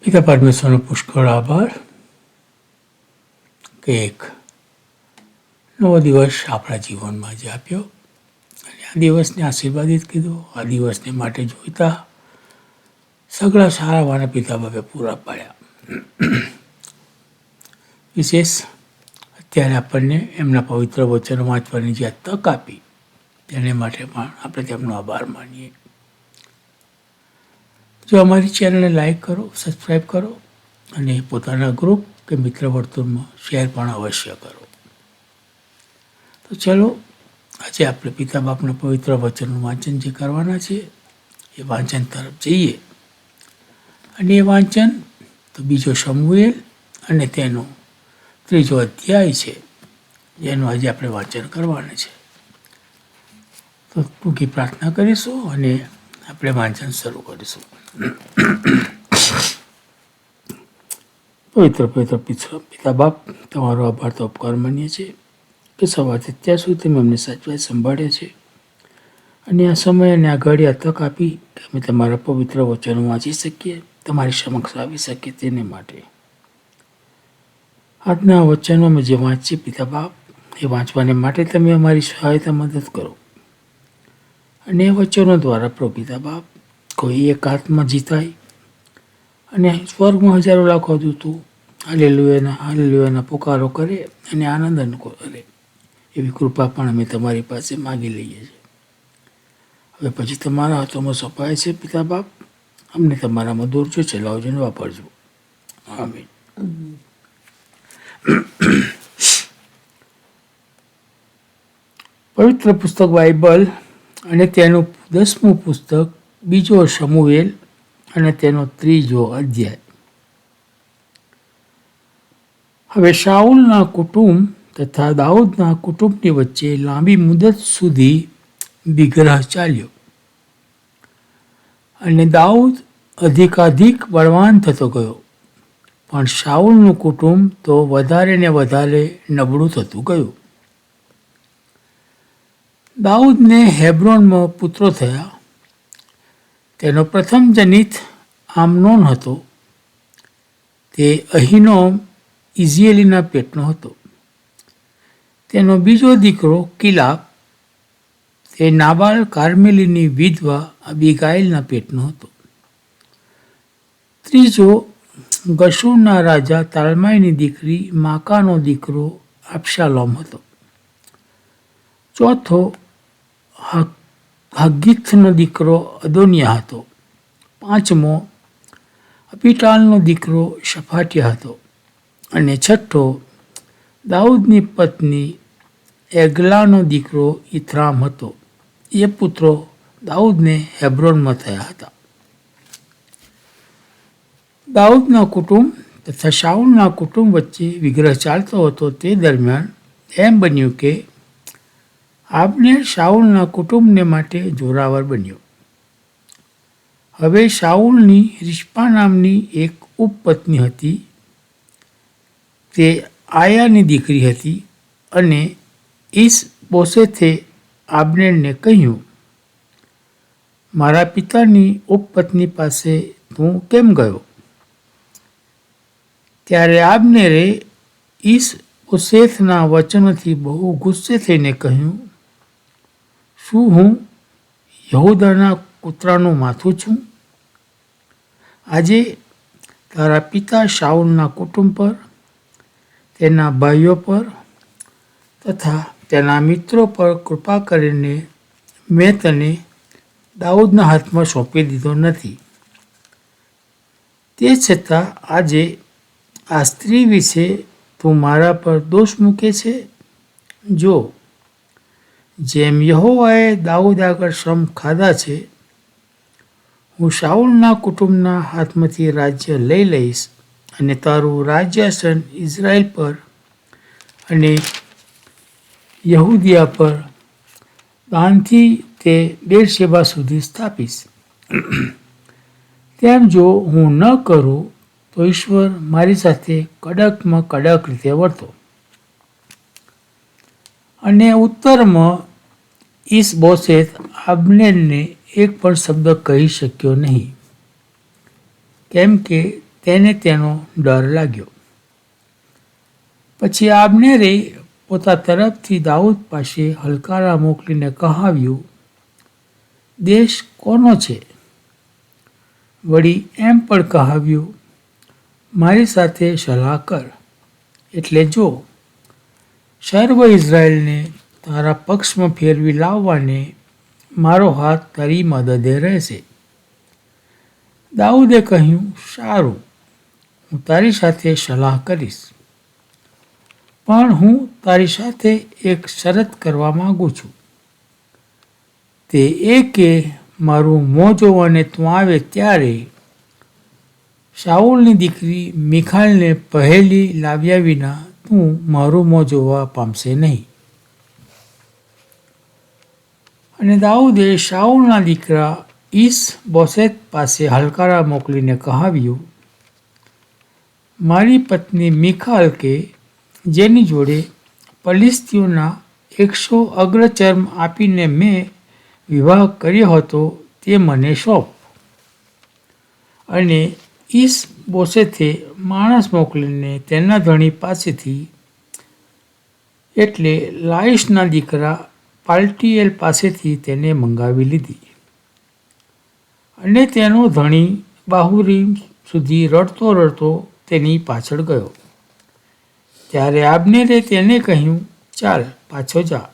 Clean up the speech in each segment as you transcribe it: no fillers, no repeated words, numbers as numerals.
પિતા પરમેશ્વરનો પુષ્કળ આભાર કે એક નવો દિવસ આપણા જીવનમાં જે આપ્યો અને આ દિવસને આશીર્વાદિત કીધો. આ દિવસને માટે જોઈતા સગળા સારા વાના પિતા બાપે પૂરા પાડ્યા. વિશેષ અત્યારે આપણને એમના પવિત્ર વચનો વાંચવાની જે તક આપી તેને માટે પણ આપણે તેમનો આભાર માનીએ. જો અમારી ચેનલને લાઈક કરો, સબસ્ક્રાઈબ કરો અને પોતાના ગ્રુપ કે મિત્ર વર્તુળમાં શેર પણ અવશ્ય કરો. તો ચલો આજે આપણે પિતા બાપના પવિત્ર વચનનું વાંચન જે કરવાના છે એ વાંચન તરફ જઈએ. અને એ વાંચન તો બીજો શમુએલ અને તેનો 3જો અધ્યાય છે જેનું આજે આપણે વાંચન કરવાના છે. તો ટૂંકી પ્રાર્થના કરીશું અને આપણે વાંચન શરૂ કરીશું. પવિત્ર પિતા બાપ, તમારો આભાર તો ઉપકાર માનીએ છીએ કે સવારથી અત્યાર સુધી તમે અમને સાચવાઈ સંભાળ્યા છે અને આ સમય અને આ ઘડી આ તક આપી કે અમે તમારા પવિત્ર વચનો વાંચી શકીએ, તમારી સમક્ષ આવી શકીએ. તેને માટે આજના વચનો અમે જે વાંચીએ પિતા બાપ, એ વાંચવાને માટે તમે અમારી સહાયતા મદદ કરો અને એ વચનો દ્વારા પ્રભુ પિતા બાપ કોઈ એક આત્મા જીતાય અને સ્વર્ગમાં હજારો લાખો દૂતો હાલેલુયાના પુકારો કરે અને આનંદ કરે એવી કૃપા પણ અમે તમારી પાસે માગી લઈએ છીએ. હવે પછી તમારા હાથોમાં સોંપાય છે પિતા બાપ, અમને તમારામાં દોરજો, ચલાવજો ને વાપરજો. આમીન. પવિત્ર પુસ્તક બાઇબલ અને તેનું 10મું પુસ્તક બીજો શમુએલ અને તેનો 3જો અધ્યાય. હવે શાઉલના કુટુંબ તથા દાઉદના કુટુંબની વચ્ચે લાંબી મુદત સુધી વિગ્રહ ચાલ્યો અને દાઉદ અધિકાધિક બળવાન થતો ગયો, પણ શાઉલનું કુટુંબ તો વધારે ને વધારે નબળું થતું ગયું. દાઉદને હેબ્રોનમાં પુત્રો થયા. તેનો પ્રથમ જનિત આમનોન હતો. તે અહીનોમ ઇઝરાયેલીના પેટનો હતો. તેનો બીજો દીકરો કિલાબ, તે નાબાલ કાર્મેલીની વિધવા અબીગાઇલના પેટનો હતો. ત્રીજો ગશૂરના રાજા તાલમાઈની દીકરી માકાનો દીકરો અબશાલોમ હતો. ચોથો હગ્ગીથનો દીકરો અદોનિયા હતો. પાંચમો અબીટાલનો દીકરો શફાટ્યા હતો. અને છઠ્ઠો દાઉદની પત્ની એગલાનો દીકરો ઇથરામ હતો. એ પુત્રો દાઉદને હેબ્રોનમાં થયા હતા. દાઉદના કુટુંબ તથા શાઉલના કુટુંબ વચ્ચે વિગ્રહ ચાલતો હતો. તે દરમિયાન એમ બન્યું કે આબનેર શાઉલના કુટુંબને માટે જોરાવર બન્યો. હવે શાઉલની રિસ્પા નામની એક ઉપપત્ની હતી. તે આયાની દીકરી હતી અને ઈશ-બોશેથે આબનેરને કહ્યું, મારા પિતાની ઉપપત્ની પાસે તું કેમ ગયો? ત્યારે આબનેરે ઈશ-બોશેથના વચનોથી બહુ ગુસ્સે થઈને કહ્યું, શું હું યહૂદાના કૂતરાનું માથું છું? આજે તારા પિતા શાઉલના કુટુંબ પર, તેના ભાઈઓ પર તથા તેના મિત્રો પર કૃપા કરીને મેં તને દાઉદના હાથમાં સોંપી દીધો નથી. તે છતાં આજે આ સ્ત્રી વિશે તું મારા પર દોષ મૂકે છે. જો જેમ યહોવાએ દાઉદ આગળ શ્રમ ખાધા છે, હું શાઉલના કુટુંબના હાથમાંથી રાજ્ય લઈ લઈશ અને તારું રાજ્યાસન ઇઝરાયલ પર અને યહૂદિયા પર દાનથી તે બેરશેબા સુધી સ્થાપીશ. તેમ જો હું ન કરું તો ઈશ્વર મારી સાથે કડકમાં કડક રીતે વર્તો. અને ઉત્તરમાં ઈશ-બોશેથ આબનેરને એક પણ શબ્દ કહી શક્યો નહીં, કેમ કે તેને તેનો ડર લાગ્યો. પછી આબ્નેરે પોતા તરફથી દાઉદ પાસે હલકારા મોકલીને કહાવ્યું, દેશ કોનો છે? વળી એમ પણ કહાવ્યું, મારી સાથે સલાહ કર, એટલે જો સર્વ ઇઝરાયલને તારા પક્ષમાં ફેરવી લાવવાને મારો હાથ તારી મદદે રહેશે. દાઉદે કહ્યું, સારું, હું તારી સાથે સલાહ કરીશ, પણ હું તારી સાથે એક શરત કરવા માગું છું. તે એ કે મારું મોં જોવાને તું આવે ત્યારે શાઉલની દીકરી મિખાલને પહેલી લાવ્યા વિના તું મારું મોં જોવા પામશે નહીં. અને દાઉદે શાઉલના દીકરા ઈસ બોસેત પાસે હલકારા મોકલીને કહાવ્યું, મારી પત્ની મિખાલ કે જેની જોડે ફલિસ્તીઓના 100 અગ્રચર્મ આપીને મેં વિવાહ કર્યો હતો તે મને સોંપ. અને ઈસ બોસેથે માણસ મોકલીને તેના ધણી પાસેથી એટલે લાઈશના દીકરા પાલ્ટીએલ પાસેથી તેને મંગાવી લીધી. અને તેનો ધણી બાહુરીમ સુધી રડતો રડતો તેની પાછળ ગયો. ત્યારે આબ્નેરે તેને કહ્યું, ચાલ પાછો જા,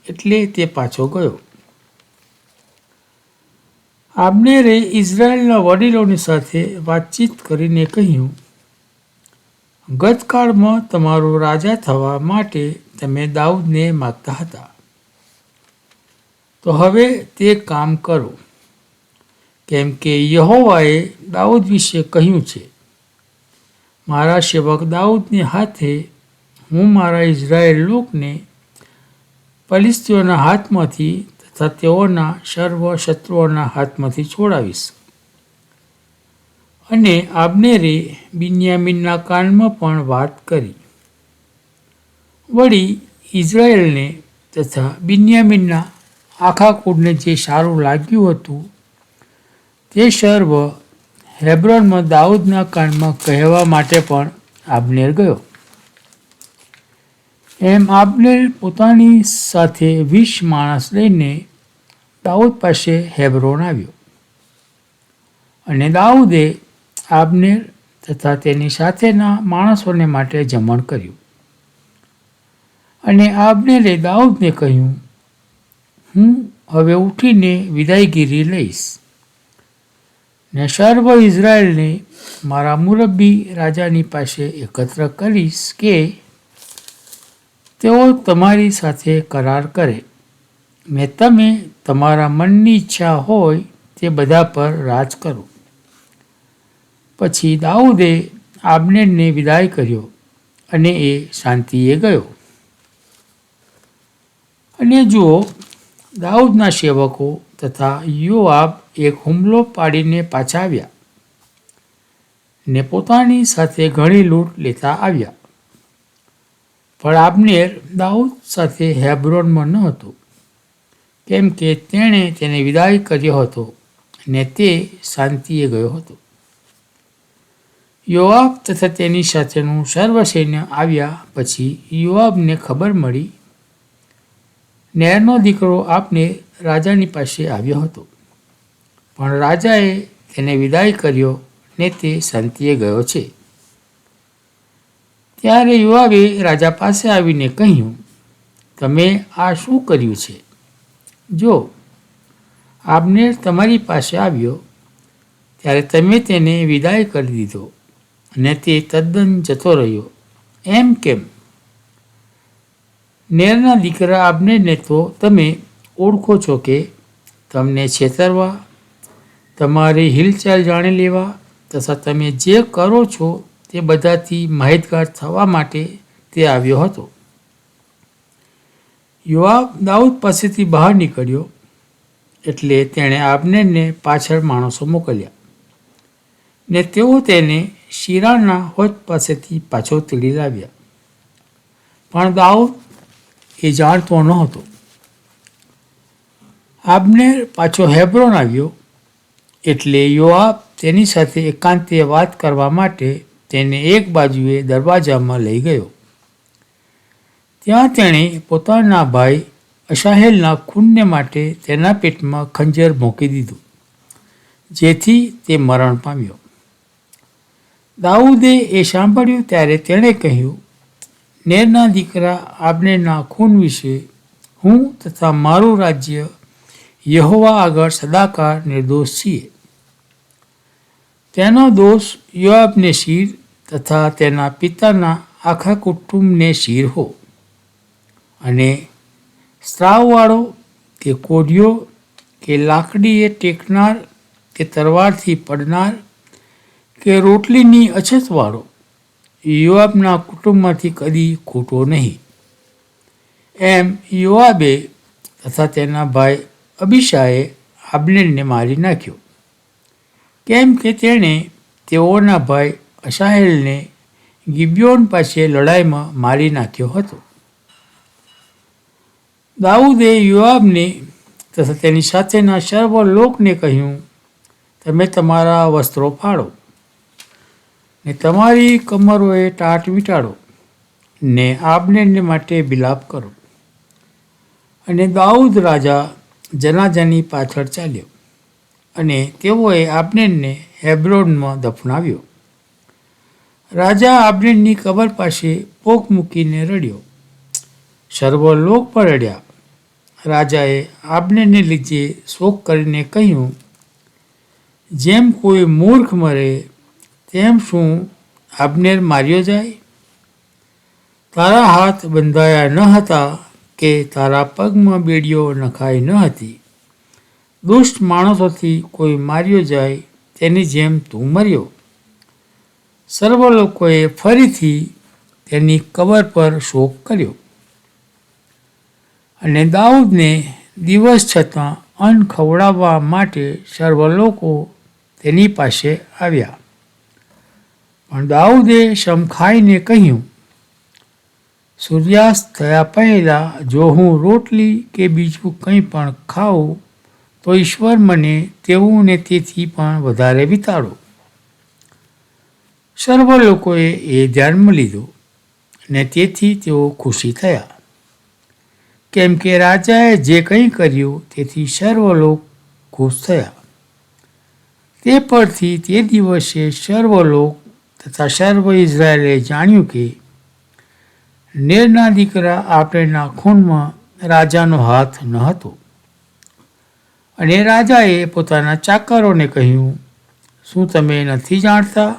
એટલે તે પાછો ગયો. આબ્નેરે ઇઝરાયલના વડીલોની સાથે વાતચીત કરીને કહ્યું, ગતકાળમાં તમારો રાજા થવા માટે તમે દાઉદને માગતા હતા, તો હવે તે કામ કરો, કેમ કે યહોવાએ દાઉદ વિશે કહ્યું છે, મારા સેવક દાઉદને હાથે હું મારા ઇઝરાયેલ લોકને ફલિસ્તીઓના હાથમાંથી તથા તેઓના સર્વ શત્રુઓના હાથમાંથી છોડાવીશ. અને આબ્નેરે બિન્યામીનના કાનમાં પણ વાત કરી. વળી ઇઝરાયેલને તથા બિન્યામીનના આખા કુળને જે સારું લાગ્યું હતું તે સર્વ હેબ્રોનમાં દાઉદના કાનમાં કહેવા માટે પણ આબ્નેર ગયો. એમ આબ્નેર પોતાની સાથે 20 માણસ લઈને દાઉદ પાસે હેબ્રોન આવ્યો. અને દાઉદે આબ્નેર તથા તેની સાથેના માણસોને માટે જમણ કર્યું. અને આબ્નેરે દાઉદને કહ્યું, હું હવે ઉઠીને વિદાયગીરી લઈશ, ને સર્વ ઇઝરાયલને મારા મુરબ્બી રાજાની પાસે એકત્ર કરીશ કે તેઓ તમારી સાથે કરાર કરે, ને તમે તમારા મનની ઈચ્છા હોય તે બધા પર રાજ કરો. પછી દાઉદે આબ્નેરને વિદાય કર્યો અને એ શાંતિએ ગયો. અને જુઓ, દાઉદના સેવકો તથા યોઆબ એક હુમલો પાડીને પાછા આવ્યા ને પોતાની સાથે ઘણી લૂંટ લેતા આવ્યા. પણ આબ્નેર દાઉદ સાથે હેબ્રોનમાં ન હતો, કેમ કે તેણે તેને વિદાય કર્યો હતો ને તે શાંતિએ ગયો હતો. યોઆબ તથા તેની સાથેનું સર્વ સૈન્ય આવ્યા પછી યોઆબને ખબર મળી, નેરનો દીકરો આબ્નેર રાજાની પાસે આવ્યો હતો, પણ રાજાએ તેને વિદાય કર્યો ને તે શાંતિએ ગયો છે. ત્યારે યોઆબે રાજા પાસે આવીને કહ્યું, તમે આ શું કર્યું છે? જો આબ્નેર તમારી પાસે આવ્યો ત્યારે તમે તેને વિદાય કરી દીધો અને તે તદ્દન જતો રહ્યો, એમ કેમ? નેરના દીકરા આબ્નેરને તો તમે ઓળખો છો કે તમને છેતરવા, તમારી હિલચાલ જાણી લેવા તથા તમે જે કરો છો તે બધાથી માહિતગાર થવા માટે તે આવ્યો હતો. યોઆબ દાઉદ પાસેથી બહાર નીકળ્યો એટલે તેણે આબ્નેરને પાછળ માણસો મોકલ્યા ને તેઓ તેને શિરાના હોજ પાસેથી પાછો તેડી લાવ્યા. પણ દાઉદ એ જાણતો નહોતો. આબ્નેર પાછો હેબ્રોન આવ્યો એટલે યોઆબ તેની સાથે એકાંતે વાત કરવા માટે તેને એક બાજુએ દરવાજામાં લઈ ગયો. ત્યાં તેણે પોતાના ભાઈ અશાહેલના ખૂનને માટે તેના પેટમાં ખંજર મૂકી દીધું, જેથી તે મરણ પામ્યો. દાઉદે એ સાંભળ્યું ત્યારે તેણે કહ્યું, નેરના દીકરા આબ્નેરના ખૂન વિશે હું તથા મારું રાજ્ય યહોવા આગળ સદાકાળ નિર્દોષ છીએ. તેનો દોષ યોઆબને શીર તથા તેના પિતાના આખા કુટુંબને શીર હો. અને સ્ત્રાવવાળો કે કોઢિયો કે લાકડીએ ટેકનાર કે તરવારથી પડનાર કે રોટલીની અછતવાળો યોઆબના કુટુંબમાંથી કદી ખૂટો નહીં. એમ યોઆબે તથા તેના ભાઈ અબીશાએ આબ્નેરને મારી નાખ્યો, કેમ કે તેણે તેઓના ભાઈ અશાહેલને ગિબિયોન પાસે લડાઈમાં મારી નાખ્યો હતો. દાઉદે યોઆબને તથા તેની સાથેના સર્વ લોકને કહ્યું, તમે તમારા વસ્ત્રો ફાડો ને તમારી કમરોએ ટાટ વીંટાળો ને આબ્નેરને માટે બિલાપ કરો. અને દાઉદ રાજા જનાજાની પાછળ ચાલ્યો અને તેઓએ આબ્નેરને હેબ્રોનમાં દફનાવ્યો. રાજા આબ્નેરની કબર પાસે પોક મૂકીને રડ્યો. સર્વ લોક પર રડ્યા. રાજાએ આબ્નેરને લીધે શોક કરીને કહ્યું, જેમ કોઈ મૂર્ખ મરે તેમ શું આબ્નેર માર્યો જાય? તારા હાથ બંધાયા ન હતા કે તારા પગમાં બેડીઓ નખાઈ ન હતી? દુષ્ટ માણસોથી કોઈ માર્યો જાય તેની જેમ તું મર્યો. સર્વ લોકોએ ફરીથી તેની કબર પર શોક કર્યો. અને દાઉદને દિવસ છતાં અન્ન ખવડાવવા માટે સર્વ લોકો તેની પાસે આવ્યા. પણ દાઉદે શમખાઈને કહ્યું, સૂર્યાસ્ત થયા પહેલાં જો હું રોટલી કે બીજું કંઈ પણ ખાઉં તો ઈશ્વર મને તેવું ને તેથી પણ વધારે વિતાડો. સર્વ લોકોએ એ ધ્યાનમાં લીધું ને તેથી તેઓ ખુશી થયા, કેમ કે રાજાએ જે કંઈ કર્યું તેથી સર્વ લોક ખુશ થયા. તે પરથી તે દિવસે સર્વ લોક તથા સર્વ ઇઝરાયેલે જાણ્યું કે નેરના દીકરા આબ્નેરના ખૂનમાં રાજાનો હાથ ન હતો. અને રાજાએ પોતાના ચાકરોને કહ્યું, શું તમે નથી જાણતા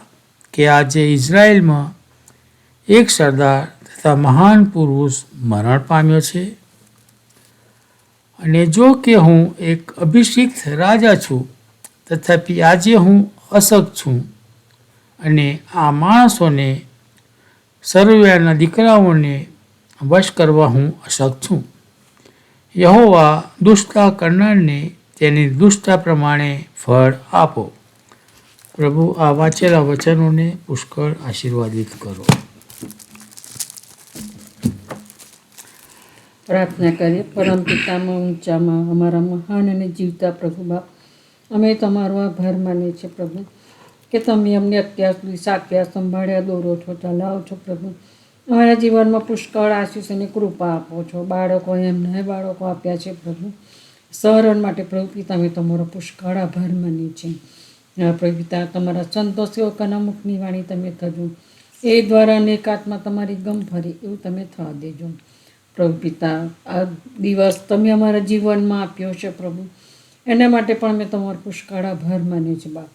કે આજે ઇઝરાયેલમાં એક સરદાર તથા મહાન પુરુષ મરણ પામ્યો છે? અને જો કે હું એક અભિષિક્ત રાજા છું, તથાપી આજે હું અશક્ત છું અને આ માણસોને સર્વ્યાના દીકરાઓને વશ કરવા હું અશક્ત છું. યહોવા દુષ્ટતા કરનારને તેની દુષ્ટતા પ્રમાણે ફળ આપો. પ્રભુ આ વાંચેલા વચનોને પુષ્કળ આશીર્વાદિત કરો. પ્રાર્થના કરીએ. પરમ પિતામાં ઊંચામાં અમારા મહાન અને જીવતા પ્રભુ બાપ, અમે તમારો આભાર માનીએ છીએ પ્રભુ, કે તમે અમને અત્યાર સુધી સાક્યા, સંભાળ્યા, દોરો છો, ચલાવો છો પ્રભુ. અમારા જીવનમાં પુષ્કળ આશીષ અને કૃપા આપો છો. બાળકો એમના બાળકો આપ્યા છે પ્રભુ, સહરણ માટે પ્રભુ પિતા અમે તમારો પુષ્કળ આભાર માનીએ છીએ. પ્રભુ પિતા તમારા સંતો સેવકોના મુખની વાણી તમે થજો, એ દ્વારા અનેક આત્મા તમારી ગમ ફરી એવું તમે થવા દેજો. પ્રભુ પિતા આ દિવસ તમે અમારા જીવનમાં આપ્યો છે પ્રભુ, એના માટે પણ અમે તમારો પુષ્કળ આભાર માનીએ છીએ બાપ.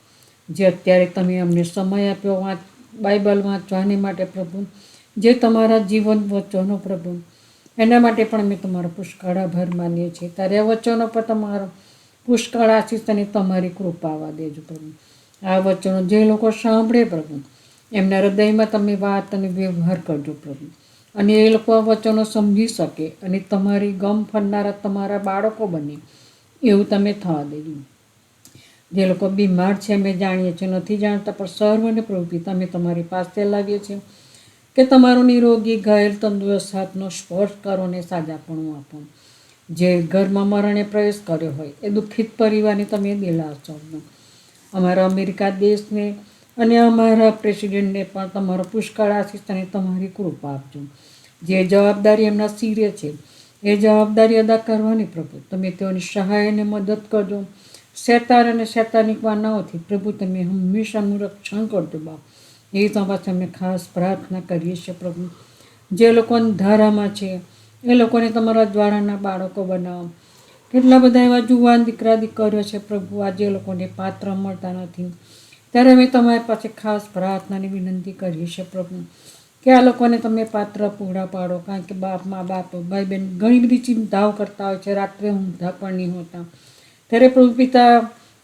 જે અત્યારે તમે અમને સમય આપ્યો બાઇબલ વાંચવાને માટે પ્રભુ, જે તમારા જીવન વચનો પ્રભુ, એના માટે પણ અમે તમારો પુષ્કળ આભાર માનીએ છીએ. ત્યારે આ વચનો પર તમારો પુષ્કળ આશીષ અને તમારી કૃપા આવવા દેજો પ્રભુ. આ વચનો જે લોકો સાંભળે પ્રભુ, એમના હૃદયમાં તમે વાત અને વ્યવહાર કરજો પ્રભુ, અને એ લોકો આ વચનો સમજી શકે અને તમારી ગમ ફરનારા તમારા બાળકો બને એવું તમે થવા દેજો. જે લોકો બીમાર છે અમે જાણીએ છીએ, નથી જાણતા, પણ સર્વને પ્રભુ પિતા અમે તમારી પાસે લાવીએ છીએ કે તમારો નિરોગી ઘાયલ તંદુરસ્ત હાથનો સ્પર્શ કરો અને સાજાપણું આપો. જે ઘરમાં મરણે પ્રવેશ કર્યો હોય એ દુઃખિત પરિવારને તમે દિલાસો આપો. અમારા અમેરિકા દેશને અને અમારા પ્રેસિડેન્ટને પણ તમારો પુષ્કળ આશીષ અને તમારી કૃપા આપજો. જે જવાબદારી એમના શિરે છે એ જવાબદારી અદા કરવાની પ્રભુ તમે તેઓની સહાય અને મદદ કરજો. શેતાન અને શેતાનિક વાનાઓથી પ્રભુ તમે હંમેશાનું રક્ષણ કરજો બાપ. એ તો પાછળ અમે ખાસ પ્રાર્થના કરીએ છીએ પ્રભુ. જે લોકો ધારામાં છે એ લોકોને તમારા દ્વારાના બાળકો બનાવો. કેટલા બધા એવા જુવાન દીકરા દીકરીઓ છે પ્રભુ આજે એ લોકોને પાત્ર મળતા નથી, ત્યારે અમે તમારી પાસે ખાસ પ્રાર્થનાની વિનંતી કરીએ છીએ પ્રભુ કે આ લોકોને તમે પાત્ર પૂરા પાડો. કારણ કે બાપ મા બાપ ભાઈ બહેન ઘણી બધી ચિંતાઓ કરતા હોય છે, રાત્રે ઊંઘતા પણ નહીં હોતા. ત્યારે પ્રભુ પિતા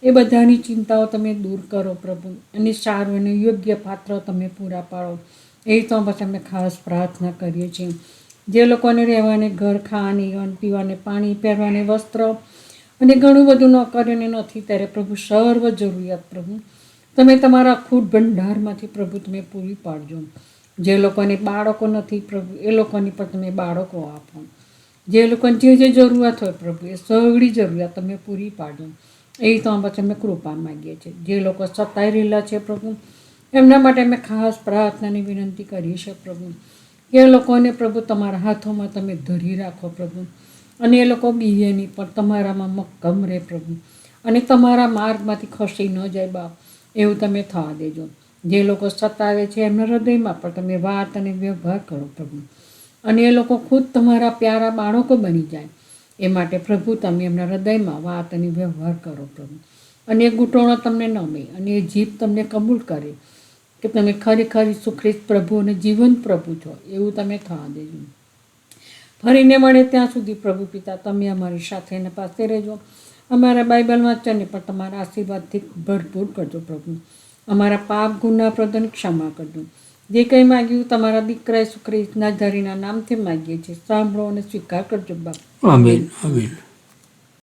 એ બધાની ચિંતાઓ તમે દૂર કરો પ્રભુ અને સારું અને યોગ્ય પાત્ર તમે પૂરા પાડો. એ તો પછી અમે ખાસ પ્રાર્થના કરીએ છીએ. જે લોકોને રહેવાને ઘર, ખાવાની પીવાને પાણી, પહેરવાને વસ્ત્ર અને ઘણું બધું ન કરીને નથી, ત્યારે પ્રભુ સર્વ જરૂરિયાત પ્રભુ તમે તમારા અખૂટ ભંડારમાંથી પ્રભુ તમે પૂરી પાડજો. જે લોકોને બાળકો નથી પ્રભુ એ લોકોની પણ તમે બાળકો આપો. જે લોકોને જે જરૂરિયાત હોય પ્રભુ એ સગળી જરૂરિયાત તમે પૂરી પાડજો. એ તો પછી અમે કૃપા માગીએ છીએ. જે લોકો સતાઈ રહેલા છે પ્રભુ એમના માટે અમે ખાસ પ્રાર્થનાની વિનંતી કરીએ છીએ પ્રભુ. એ લોકોને પ્રભુ તમારા હાથોમાં તમે ધરી રાખો પ્રભુ અને એ લોકો બીએ નહીં પણ તમારામાં મક્કમ રહે પ્રભુ અને તમારા માર્ગમાંથી ખસી ન જાય બાપ એવું તમે થવા દેજો. જે લોકો સતાવે છે એમના હૃદયમાં પણ તમે વાત અને વ્યવહાર કરો પ્રભુ અને એ લોકો ખુદ તમારા પ્યારા બાળકો બની જાય એ માટે પ્રભુ તમે એમના હૃદયમાં વાત અને વ્યવહાર કરો પ્રભુ. અને એ ઘૂંટણો તમને નમે અને એ જીભ તમને કબૂલ કરે કે તમે ખરેખર ઈસુ ખ્રિસ્ત પ્રભુ અને જીવંત પ્રભુ છો એવું તમે થવા દેજો. ફરીને મળે ત્યાં સુધી પ્રભુ પિતા તમે અમારી સાથે એના પાસે રહેજો. અમારા બાઇબલ વાંચનને પણ તમારા આશીર્વાદથી ભરપૂર કરજો પ્રભુ. અમારા પાપ ગુના પ્રદન ક્ષમા કરજો. જે કંઈ માગ્યું તમારા દીકરા ઈસુ ખ્રિસ્તના ધરીના નામથી માગીએ છીએ, સાંભળો અને સ્વીકાર કરજો બાપ. આમીન આમીન.